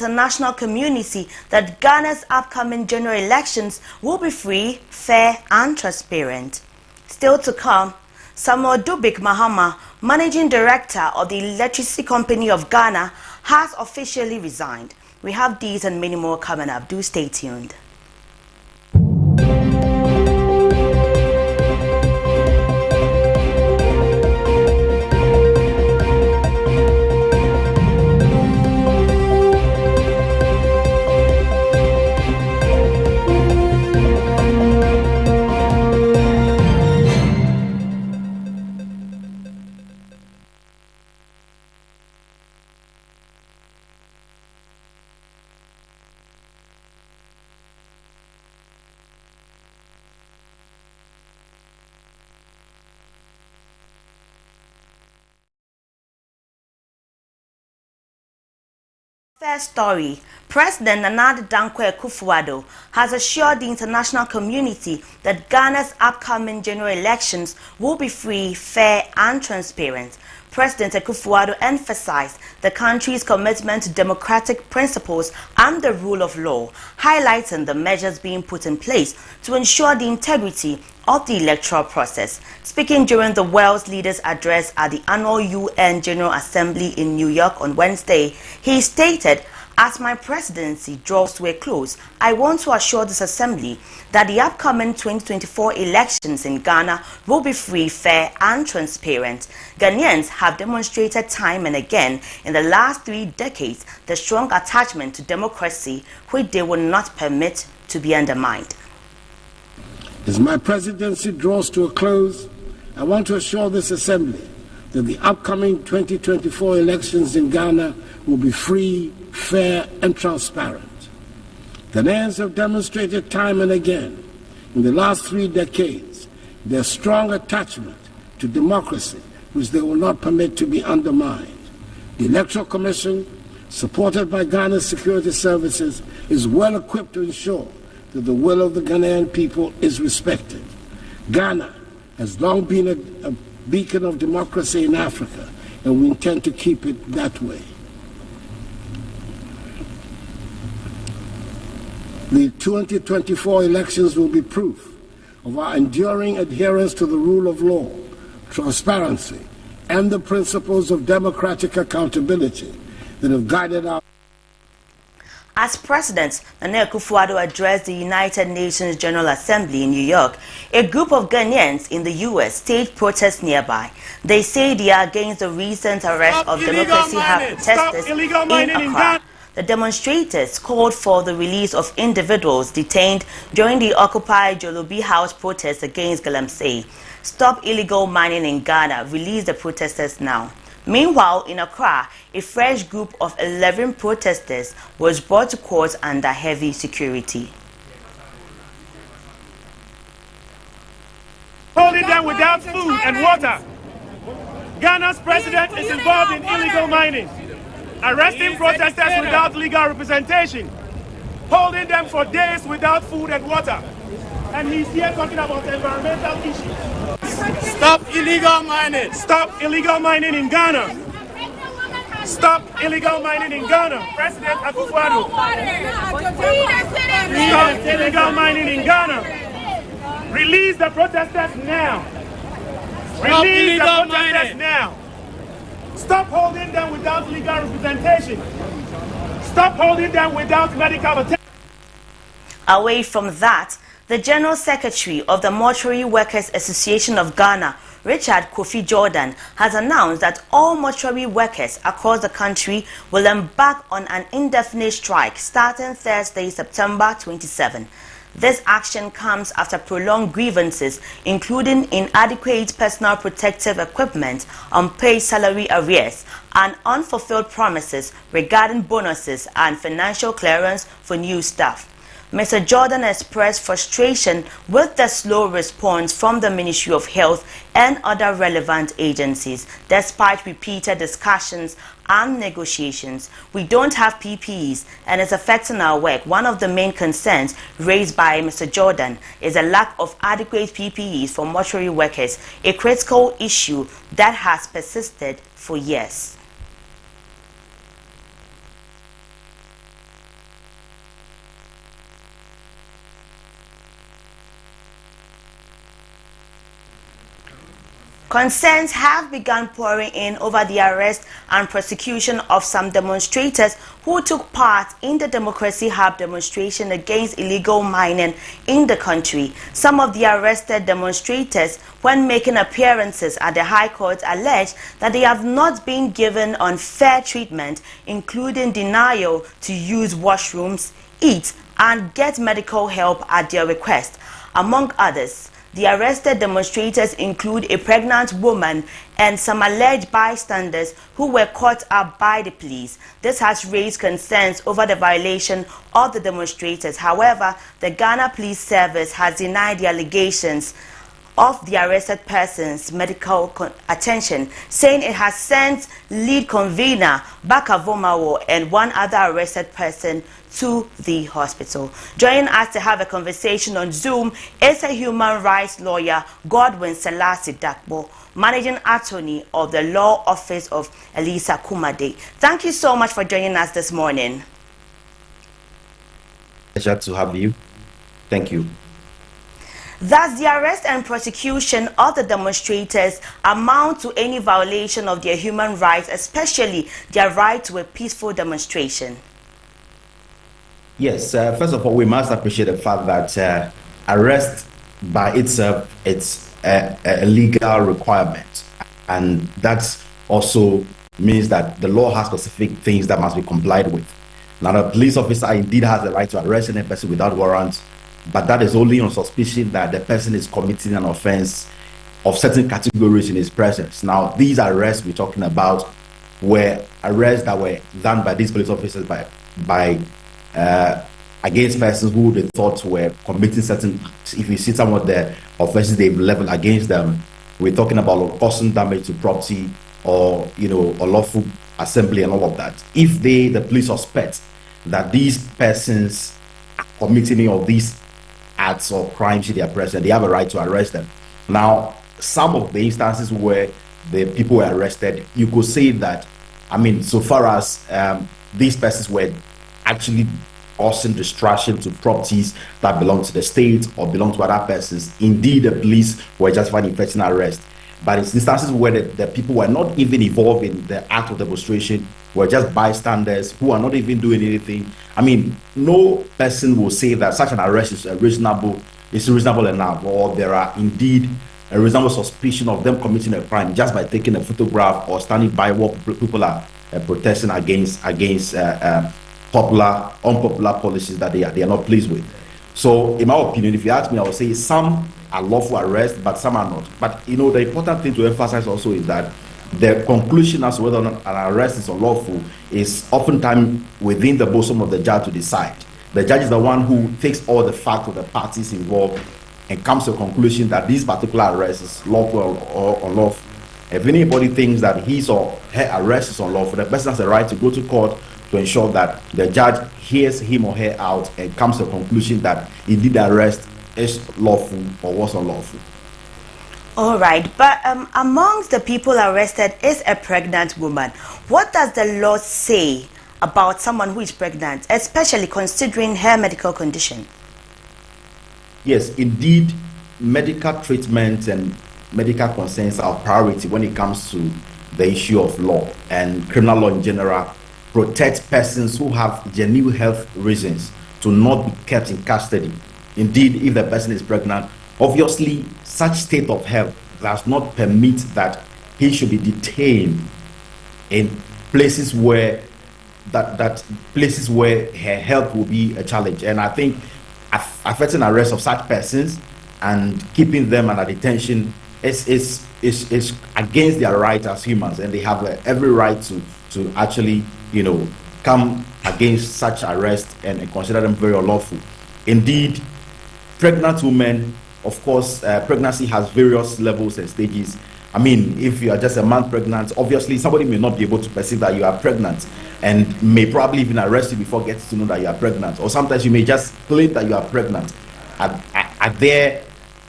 The national community that Ghana's upcoming general elections will be free, fair and transparent. Still to come, Samuel Dubik Mahama, Managing Director of the Electricity Company of Ghana, has officially resigned. We have these and many more coming up. Do stay tuned. First story, President Nana Dankwa Akufo-Addo has assured the international community that Ghana's upcoming general elections will be free, fair and transparent. President Akufo-Addo emphasized the country's commitment to democratic principles and the rule of law, highlighting the measures being put in place to ensure the integrity of the electoral process. Speaking during the world's leaders' address at the annual UN General Assembly in New York on Wednesday, he stated, "As my presidency draws to a close, I want to assure this assembly that the upcoming 2024 elections in Ghana will be free, fair and transparent. Ghanaians have demonstrated time and again in the last 3 decades the strong attachment to democracy, which they will not permit to be undermined." As my presidency draws to a close, I want to assure this assembly that the upcoming 2024 elections in Ghana will be free, fair and transparent. Ghanaians have demonstrated time and again in the last 3 decades their strong attachment to democracy, which they will not permit to be undermined. The Electoral Commission, supported by Ghana's security services, is well equipped to ensure that the will of the Ghanaian people is respected. Ghana has long been a beacon of democracy in Africa, and we intend to keep it that way. The 2024 elections will be proof of our enduring adherence to the rule of law, transparency, and the principles of democratic accountability that have guided our. As President Nana Akufo-Addo addressed the United Nations General Assembly in New York, a group of Ghanaians in the U.S. staged protests nearby. They say they are against the recent arrest of Democracy Hub protesters in Accra. The demonstrators called for the release of individuals detained during the Occupy Jolobi House protests against Galamsey. Stop illegal mining in Ghana. Release the protesters now. Meanwhile, in Accra, a fresh group of 11 protesters was brought to court under heavy security. Holding them without food and water. Ghana's president is involved in illegal mining, arresting protesters without legal representation, holding them for days without food and water. And he's here talking about environmental issues. Stop illegal mining. Stop illegal mining in Ghana. Stop illegal mining in Ghana. President Akufo-Addo. Stop illegal mining in Ghana. Release the protesters now. Release the protesters now. Stop holding them without legal representation. Stop holding them without medical attention. Away from that, the General Secretary of the Mortuary Workers Association of Ghana, Richard Kofi Jordan, has announced that all mortuary workers across the country will embark on an indefinite strike starting Thursday, September 27. This action comes after prolonged grievances, including inadequate personal protective equipment, unpaid salary arrears, and unfulfilled promises regarding bonuses and financial clearance for new staff. Mr. Jordan expressed frustration with the slow response from the Ministry of Health and other relevant agencies, despite repeated discussions and negotiations. "We don't have PPEs and it's affecting our work. One of the main concerns raised by Mr. Jordan is a lack of adequate PPEs for mortuary workers, a critical issue that has persisted for years." Concerns have begun pouring in over the arrest and prosecution of some demonstrators who took part in the Democracy Hub demonstration against illegal mining in the country. Some of the arrested demonstrators, when making appearances at the High Court, alleged that they have not been given unfair treatment, including denial to use washrooms, eat, and get medical help at their request. Among others, the arrested demonstrators include a pregnant woman and some alleged bystanders who were caught up by the police. This has raised concerns over the violation of the demonstrators. However, the Ghana Police Service has denied the allegations of the arrested persons medical attention, saying it has sent lead convener Baka Vomawo and one other arrested person to the hospital. Joining us to have a conversation on Zoom is a human rights lawyer, Godwin Selassie Dakbo, managing attorney of the law office of Elisa Kumade. Thank you so much for joining us this morning. Pleasure to have you. Thank you. Does the arrest and prosecution of the demonstrators amount to any violation of their human rights, especially their right to a peaceful demonstration? Yes, first of all, we must appreciate the fact that arrest by itself, it's a legal requirement. And that also means that the law has specific things that must be complied with. Now, the police officer indeed has the right to arrest any person without warrant, but that is only on suspicion that the person is committing an offense of certain categories in his presence. Now, these arrests we're talking about were arrests that were done by these police officers against persons who they thought were committing certain acts. If you see some of the offenses they've leveled against them, we're talking about causing damage to property or, unlawful assembly and all of that. If the police suspect that these persons are committing any of these acts or crimes in their presence, they have a right to arrest them. Now, some of the instances where the people were arrested, you could say that, so far as these persons were actually causing destruction to properties that belong to the state or belong to other persons, indeed the police were justified in effecting arrest. But it's instances where the people were not even involved in the act of demonstration, were just bystanders who are not even doing anything. No person will say that such an arrest is reasonable enough, or there are indeed a reasonable suspicion of them committing a crime just by taking a photograph or standing by what people are protesting against unpopular policies that they are not pleased with. So, in my opinion, if you ask me, I would say some are lawful arrest, but some are not. But the important thing to emphasize also is that the conclusion as to whether or not an arrest is unlawful is oftentimes within the bosom of the judge to decide. The judge is the one who takes all the facts of the parties involved and comes to a conclusion that this particular arrest is lawful or unlawful. If anybody thinks that his or her arrest is unlawful, the person has the right to go to court to ensure that the judge hears him or her out and comes to a conclusion that indeed the arrest is lawful or was unlawful. All right, but amongst the people arrested is a pregnant woman. What does the law say about someone who is pregnant, especially considering her medical condition? Yes, indeed, medical treatment and medical concerns are a priority when it comes to the issue of law, and criminal law in general protect persons who have genuine health reasons to not be kept in custody. Indeed, if the person is pregnant, obviously such state of health does not permit that he should be detained in places where her health will be a challenge. And I think affecting arrest of such persons and keeping them under detention is against their rights as humans, and they have every right to actually come against such arrest and consider them very unlawful. Indeed, pregnant women, of course, pregnancy has various levels and stages. If you are just a month pregnant, obviously somebody may not be able to perceive that you are pregnant and may probably even arrest you before getting to know that you are pregnant. Or sometimes you may just claim that you are pregnant. Are there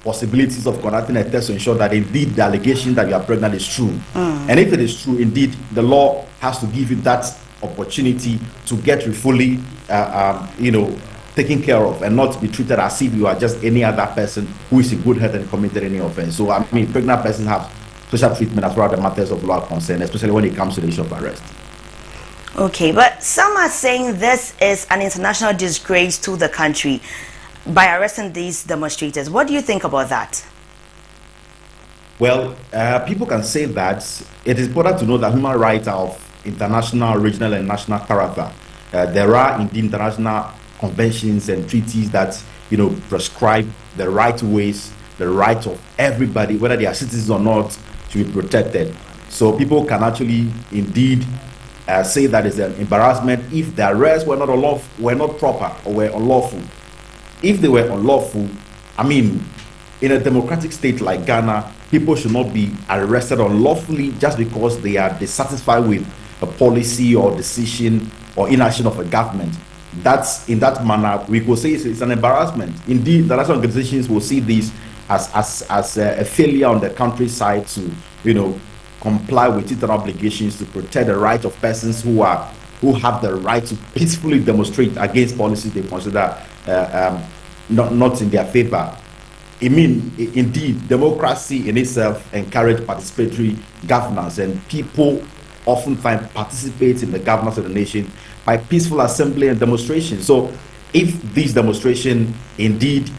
possibilities of conducting a test to ensure that indeed the allegation that you are pregnant is true? And if it is true, indeed, the law has to give you that opportunity to get fully, taken care of and not be treated as if you are just any other person who is in good health and committed any offense. So, pregnant persons have special treatment as far as the matters of law are concerned, especially when it comes to the issue of arrest. Okay, but some are saying this is an international disgrace to the country by arresting these demonstrators. What do you think about that? Well, people can say that. It is important to know that human rights are of international, regional, and national character. There are indeed international conventions and treaties that prescribe the right ways, the right of everybody, whether they are citizens or not, to be protected. So people can actually indeed say that it's an embarrassment if the arrests were not proper or were unlawful. If they were unlawful, I mean, in a democratic state like Ghana, people should not be arrested unlawfully just because they are dissatisfied with a policy or decision or inaction of a government. That's in that manner we could say it's an embarrassment. Indeed, the national organizations will see this as a failure on the country's side to comply with its obligations to protect the rights of persons who have the right to peacefully demonstrate against policies they consider not in their favor. I mean, indeed, democracy in itself encourages participatory governance, and people often participate in the governance of the nation by peaceful assembly and demonstration. So, if these demonstrations indeed,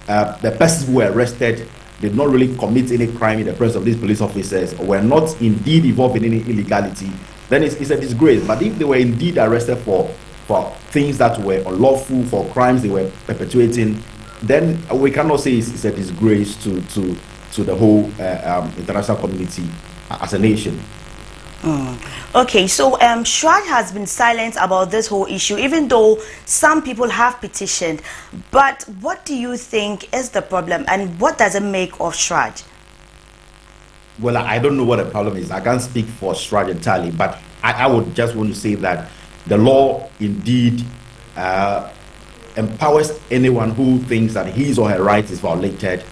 the persons who were arrested did not really commit any crime in the presence of these police officers, or were not indeed involved in any illegality, then it's a disgrace. But if they were indeed arrested for things that were unlawful, for crimes they were perpetuating, then we cannot say it's a disgrace to the whole international community as a nation. Okay, so SHRAJ has been silent about this whole issue, even though some people have petitioned. But what do you think is the problem, and what does it make of SHRAJ? Well, I don't know what the problem is. I can't speak for SHRAJ entirely, but I would just want to say that the law indeed empowers anyone who thinks that his or her right is violated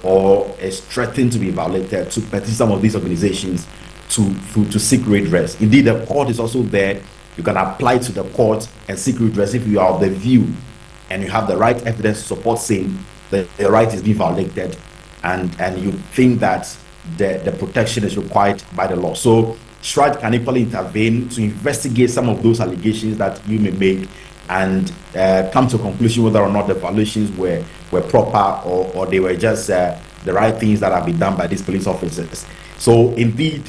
or is threatened to be violated to petition some of these organizations to seek redress. Indeed, the court is also there. You can apply to the court and seek redress if you are of the view and you have the right evidence to support saying that the right is being violated, and you think that the protection is required by the law. So SHRAJ can equally intervene to investigate some of those allegations that you may make and come to a conclusion whether or not the violations were proper or they were just the right things that have been done by these police officers. So indeed,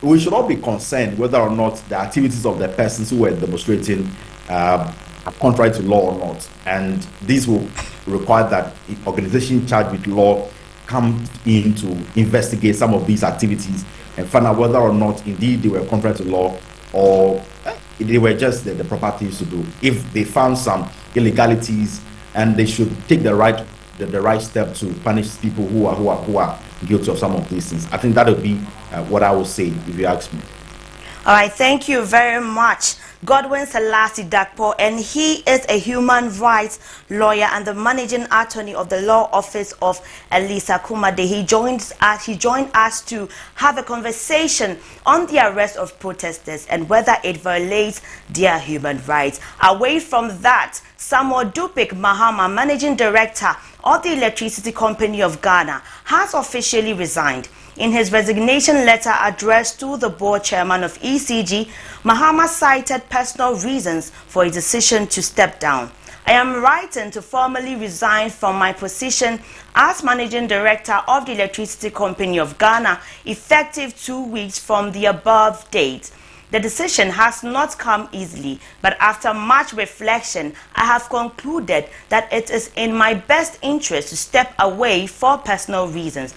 we should not be concerned whether or not the activities of the persons who were demonstrating are contrary to law or not. And this will require that the organization charged with law come in to investigate some of these activities and find out whether or not indeed they were contrary to law or they were just the proper things to do. If they found some illegalities, and they should take the right step to punish people who are guilty of some of these things. I think that would be what I would say if you ask me. All right, thank you very much, Godwin Selassie Darkpo, and he is a human rights lawyer and the managing attorney of the law office of Elisa Kumade. He joined us to have a conversation on the arrest of protesters and whether it violates their human rights. Away from that, Samuel Dupik Mahama, managing director of the Electricity Company of Ghana, has officially resigned. In his resignation letter addressed to the board chairman of ECG, Mahama cited personal reasons for his decision to step down. I am writing to formally resign from my position as managing director of the Electricity Company of Ghana, effective 2 weeks from the above date. The decision has not come easily, but after much reflection, I have concluded that it is in my best interest to step away for personal reasons.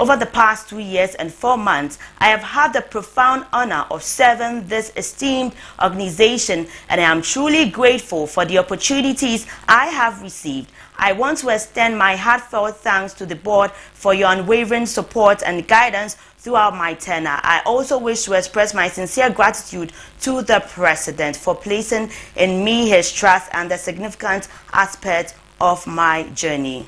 Over the past 2 years and 4 months, I have had the profound honor of serving this esteemed organization, and I am truly grateful for the opportunities I have received. I want to extend my heartfelt thanks to the board for your unwavering support and guidance throughout my tenure. I also wish to express my sincere gratitude to the President for placing in me his trust and the significant aspect of my journey.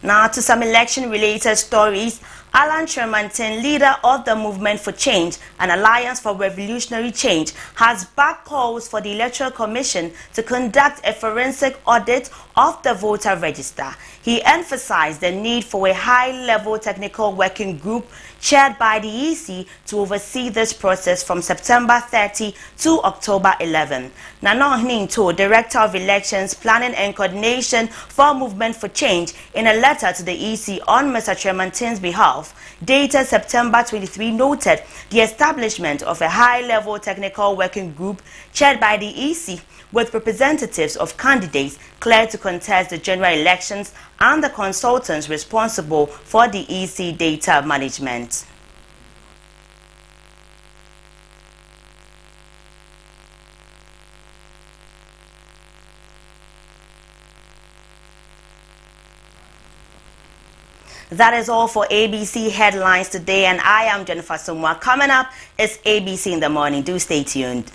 Now to some election-related stories. Alan Tremantin, leader of the Movement for Change and Alliance for Revolutionary Change, has backed calls for the Electoral Commission to conduct a forensic audit of the voter register. He emphasized the need for a high-level technical working group chaired by the EC to oversee this process from September 30 to October 11. Nanon Hninto, Director of Elections, Planning and Coordination for Movement for Change, in a letter to the EC on Mr. Tremantin's behalf, dated September 23, noted the establishment of a high-level technical working group chaired by the EC with representatives of candidates cleared to contest the general elections and the consultants responsible for the EC data management. That is all for ABC Headlines today, and I am Jennifer Sumwa. Coming up is ABC in the Morning. Do stay tuned.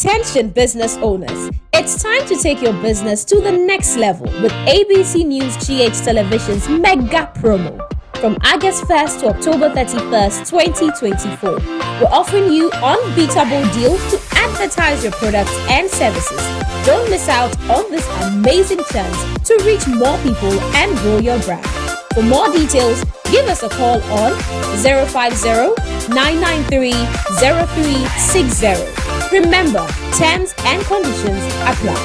Attention business owners, it's time to take your business to the next level with ABC News GH Television's mega promo. From August 1st to October 31st, 2024, we're offering you unbeatable deals to advertise your products and services. Don't miss out on this amazing chance to reach more people and grow your brand. For more details, give us a call on 050-993-0360. Remember, terms and conditions apply.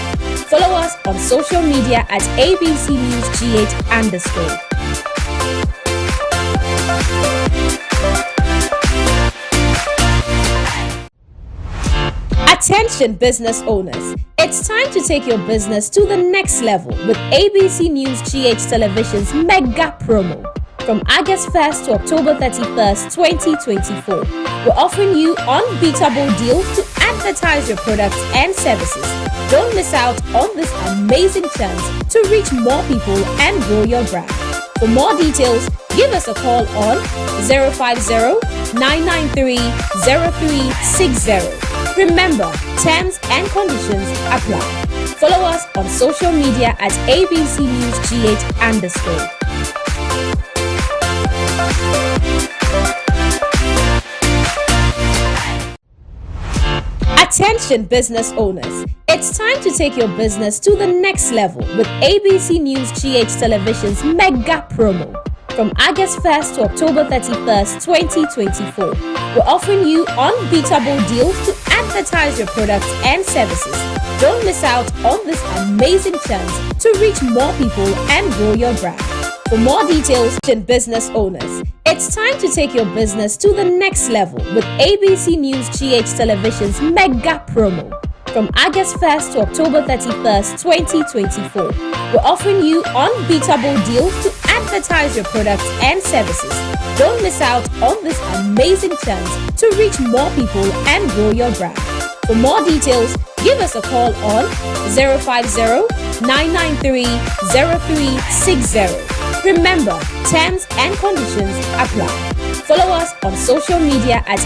Follow us on social media at ABC News GH _. Attention business owners, it's time to take your business to the next level with ABC News GH Television's mega promo. From August 1st to October 31st, 2024, we're offering you unbeatable deals to advertise your products and services. Don't miss out on this amazing chance to reach more people and grow your brand. For more details, give us a call on 050-993-0360. Remember, terms and conditions apply. Follow us on social media at ABC News GH _. Attention business owners, it's time to take your business to the next level with ABC News GH Television's mega promo. From August 1st to October 31st, 2024, we're offering you unbeatable deals to advertise your products and services. Don't miss out on this amazing chance to reach more people and grow your brand. For more details, business owners, it's time to take your business to the next level with ABC News GH Television's mega promo. From August 1st to October 31st, 2024, we're offering you unbeatable deals to advertise your products and services. Don't miss out on this amazing chance to reach more people and grow your brand. For more details, give us a call on 050-993-0360. Remember, terms and conditions apply. Follow us on social media at